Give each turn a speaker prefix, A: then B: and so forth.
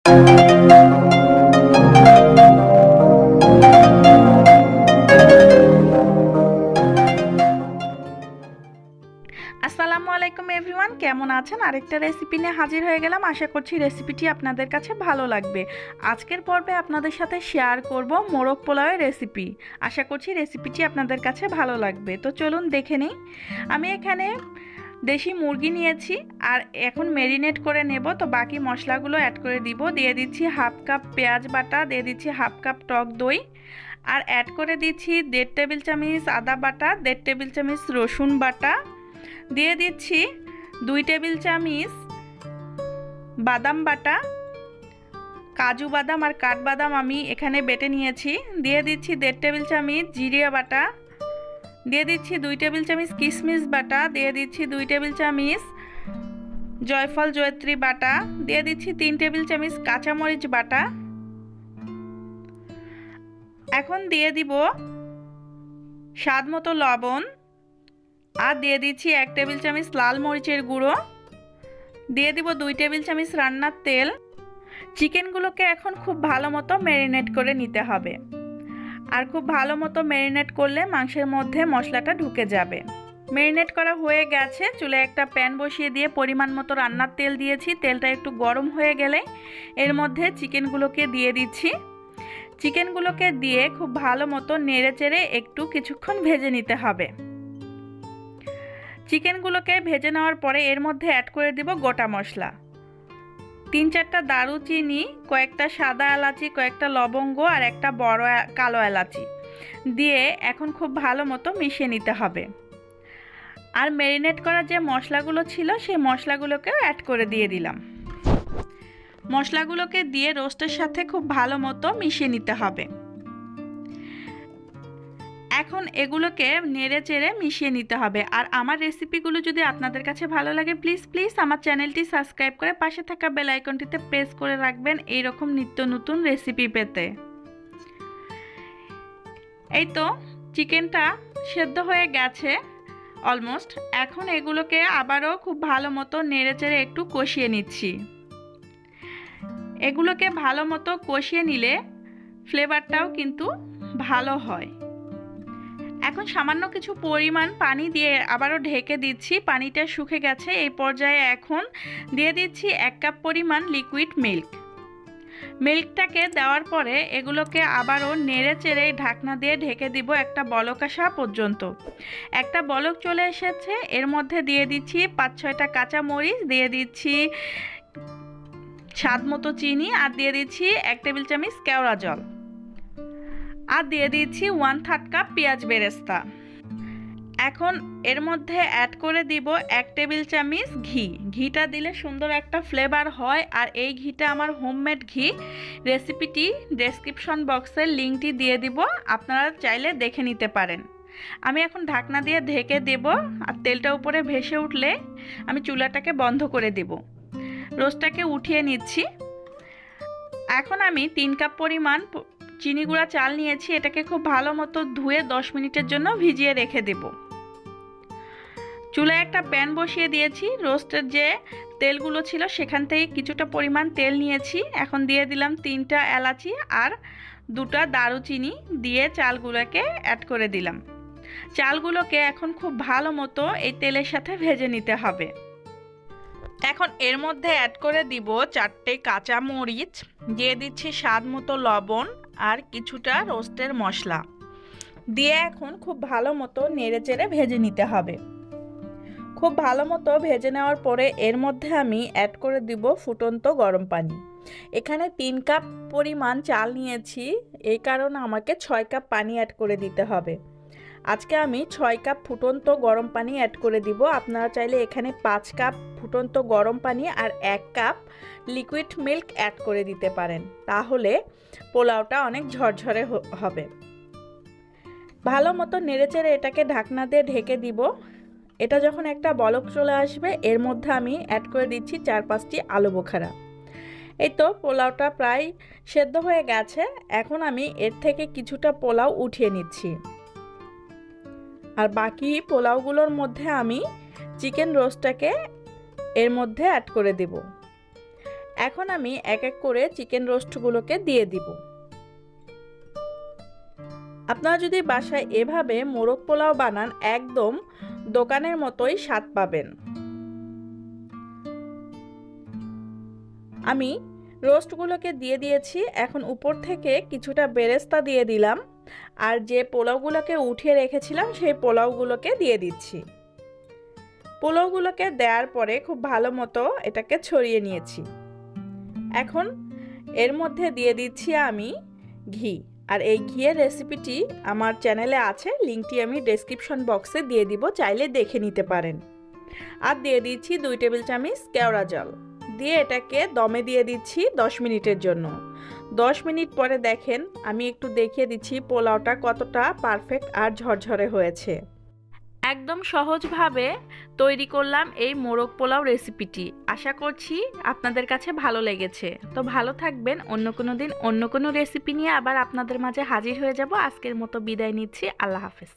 A: আসসালামু আলাইকুম এভরিওয়ান, কেমন আছেন? আরেকটা রেসিপি নিয়ে হাজির হয়ে গেলাম। আশা করছি রেসিপিটি আপনাদের কাছে ভালো লাগবে। আজকের পর্বে আপনাদের সাথে শেয়ার করব মোরগ পোলাওয়ের রেসিপি। আশা করছি রেসিপিটি আপনাদের কাছে ভালো লাগবে। তো চলুন দেখে নিই। আমি এখানে দেশি মুরগি নিয়েছি আর এখন ম্যারিনেট করে নেব। তো বাকি মশলাগুলো অ্যাড করে দিব। দিয়ে দিচ্ছি হাফ কাপ পেঁয়াজ বাটা, দিয়ে দিচ্ছি হাফ কাপ টক দই, আর অ্যাড করে দিচ্ছি 1.5 টেবিল চামচ আদা বাটা, 1.5 টেবিল চামচ রসুন বাটা, দিয়ে দিচ্ছি 2 টেবিল চামচ বাদাম বাটা, কাজু বাদাম আর কাঠবাদাম আমি এখানে বেটে নিয়েছি। দিয়ে দিচ্ছি 1.5 টেবিল চামচ জিরে বাটা, দিয়ে দিচ্ছি 2 টেবিল চামচ কিশমিশ বাটা, দিয়ে দিচ্ছি 2 টেবিল চামচ জয়ফল জয়ত্রী বাটা, দিয়ে দিচ্ছি 3 টেবিল চামচ কাঁচামরিচ বাটা। এখন দিয়ে দিব স্বাদ মতো লবণ, আর দিয়ে দিচ্ছি 1 টেবিল চামচ লাল মরিচের গুঁড়ো, দিয়ে দিব 2 টেবিল চামচ রান্নার তেল। চিকেনগুলোকে এখন খুব ভালো মতো ম্যারিনেট করে নিতে হবে, আর খুব ভালো মতো ম্যারিনেট করলে মাংসের মধ্যে মশলাটা ঢুকে যাবে। ম্যারিনেট করা হয়ে গেছে। চুলে একটা প্যান বসিয়ে দিয়ে পরিমাণ মতো রান্নার তেল দিয়েছি। তেলটা একটু গরম হয়ে গেলে এর মধ্যে চিকেনগুলোকে দিয়ে দিচ্ছি। চিকেনগুলোকে দিয়ে খুব ভালো মতো নেড়ে চেড়ে একটু কিছুক্ষণ ভেজে নিতে হবে। চিকেনগুলোকে ভেজে নেওয়ার পরে এর মধ্যে অ্যাড করে দিব গোটা মশলা, 3-4টা দারুচিনি, কয়েকটা সাদা এলাচি, কয়েকটা লবঙ্গ আর একটা বড় কালো এলাচি দিয়ে এখন খুব ভালো মতো মিশিয়ে নিতে হবে। আর ম্যারিনেট করা যে মশলাগুলো ছিল সেই মশলাগুলোকেও অ্যাড করে দিয়ে দিলাম। মশলাগুলোকে দিয়ে রোস্টের সাথে খুব ভালো মতো মিশিয়ে নিতে হবে। এখন এগুলোকে নেড়ে চেড়ে মিশিয়ে নিতে হবে। আর আমার রেসিপিগুলো যদি আপনাদের কাছে ভালো লাগে প্লিজ আমার চ্যানেলটি সাবস্ক্রাইব করে পাশে থাকা বেল আইকনটিতে প্রেস করে রাখবেন এইরকম নিত্য নতুন রেসিপি পেতে। এই তো চিকেনটা সেদ্ধ হয়ে গেছে অলমোস্ট। এখন এগুলোকে আবারও খুব ভালো মতো নেড়ে চেড়ে একটু কষিয়ে নিচ্ছি। এগুলোকে ভালো মতো কষিয়ে নিলে ফ্লেভারটাও কিন্তু ভালো হয়। এখন সামান্য কিছু পরিমাণ পানি দিয়ে আবারও ঢেকে দিচ্ছি। পানিটা শুকিয়ে গেছে। এই পর্যায়ে এখন দিয়ে দিচ্ছি 1 কাপ পরিমাণ লিকুইড মিল্ক। মিল্কটাকে দেওয়ার পরে এগুলোকে আবারও নেড়ে চেড়ে ঢাকনা দিয়ে ঢেকে দিব একটা বলক আসা পর্যন্ত। একটা বলক চলে এসেছে। এর মধ্যে দিয়ে দিচ্ছি 5-6টা কাঁচা মরিচ, দিয়ে দিচ্ছি স্বাদ মতো চিনি, আর দিয়ে দিচ্ছি 1 টেবিল চামচ কেওড়া জল, আর দিয়ে দিচ্ছি 1/3 কাপ পেঁয়াজ বেরেস্তা। এখন এর মধ্যে অ্যাড করে দিব 1 টেবিল চামচ ঘি। ঘিটা দিলে সুন্দর একটা ফ্লেভার হয়, আর এই ঘিটা আমার হোমমেড ঘি। রেসিপিটি ডেসক্রিপশন বক্সের লিঙ্কটি দিয়ে দিব, আপনারা চাইলে দেখে নিতে পারেন। আমি এখন ঢাকনা দিয়ে ঢেকে দেব, আর তেলটা উপরে ভেসে উঠলে আমি চুলাটাকে বন্ধ করে দেব। রোস্টটাকে উঠিয়ে নিচ্ছি। এখন আমি 3 কাপ পরিমাণ চিনি গুঁড়া চাল নিয়েছি। এটাকে খুব ভালো মতো ধুয়ে 10 মিনিটের জন্য ভিজিয়ে রেখে দেব। চুলায় একটা প্যান বসিয়ে দিয়েছি। রোস্টের যে তেলগুলো ছিল সেখান থেকে কিছুটা পরিমাণ তেল নিয়েছি। এখন দিয়ে দিলাম 3টা এলাচি আর 2টা দারুচিনি, দিয়ে চালগুলোকে অ্যাড করে দিলাম। চালগুলোকে এখন খুব ভালো মতো এই তেলের সাথে ভেজে নিতে হবে। এখন এর মধ্যে অ্যাড করে দিব 4টে কাঁচা মরিচ, দিয়ে দিচ্ছি স্বাদ মতো লবণ আর কিছুটা রোস্টের মশলা দিয়ে এখন খুব ভালো মতো নেড়ে চেড়ে ভেজে নিতে হবে। খুব ভালো মতো ভেজে নেওয়ার পরে এর মধ্যে আমি অ্যাড করে দিব ফুটন্ত গরম পানি। এখানে 3 কাপ পরিমাণ চাল নিয়েছি, এই কারণে আমাকে 6 কাপ পানি অ্যাড করে দিতে হবে। আজকে আমি 6 কাপ ফুটন্ত গরম পানি অ্যাড করে দিব। আপনারা চাইলে এখানে 5 কাপ ফুটন্ত গরম পানি আর 1 কাপ লিকুইড মিল্ক অ্যাড করে দিতে পারেন, তাহলে পোলাওটা অনেক ঝরঝরে হবে। ভালো মতো নেড়েচেড়ে এটাকে ঢাকনা দিয়ে ঢেকে দিব। এটা যখন একটা বলক চলে আসবে এর মধ্যে আমি অ্যাড করে দিচ্ছি 4-5টি আলু বোখারা। এই তো পোলাওটা প্রায় সেদ্ধ হয়ে গেছে। এখন আমি এর থেকে কিছুটা পোলাও উঠিয়ে নিচ্ছি, আর বাকি পোলাওগুলোর মধ্যে আমি চিকেন রোস্টটাকে এর মধ্যে অ্যাড করে দেব। এখন আমি এক এক করে চিকেন রোস্টগুলোকে দিয়ে দিব। আপনারা যদি বাসায় এভাবে মোরগ পোলাও বানান একদম দোকানের মতোই স্বাদ পাবেন। আমি রোস্টগুলোকে দিয়ে দিয়েছি। এখন উপর থেকে কিছুটা বেরেস্তা দিয়ে দিলাম আর যে পোলাওগুলোকে উঠিয়ে রেখেছিলাম সেই পোলাওগুলোকে দিয়ে দিচ্ছি। পোলাওগুলোকে দেওয়ার পরে খুব ভালো মতো এটাকে ছড়িয়ে নিয়েছি। এখন এর মধ্যে দিয়ে দিচ্ছি আমি ঘি। আর এই ঘিয়ের রেসিপিটি আমার চ্যানেলে আছে, লিঙ্কটি আমি ডেসক্রিপশন বক্সে দিয়ে দিব, চাইলে দেখে নিতে পারেন। আর দিয়ে দিচ্ছি 2 টেবিল চামচ কেওড়া জল দিয়ে এটাকে দমে দিয়ে দিচ্ছি 10 মিনিটের জন্য। 10 মিনিট পরে দেখেন আমি একটু দেখিয়ে দিচ্ছি পোলাওটা কতটা পারফেক্ট আর ঝরঝরে হয়েছে। একদম সহজভাবে তৈরি করলাম এই মোরগ পোলাও রেসিপিটি। আশা করছি আপনাদের কাছে ভালো লেগেছে। তো ভালো থাকবেন। অন্য কোনো দিন অন্য কোনো রেসিপি নিয়ে আবার আপনাদের মাঝে হাজির হয়ে যাব। আজকের মতো বিদায় নিচ্ছি। আল্লাহ হাফেজ।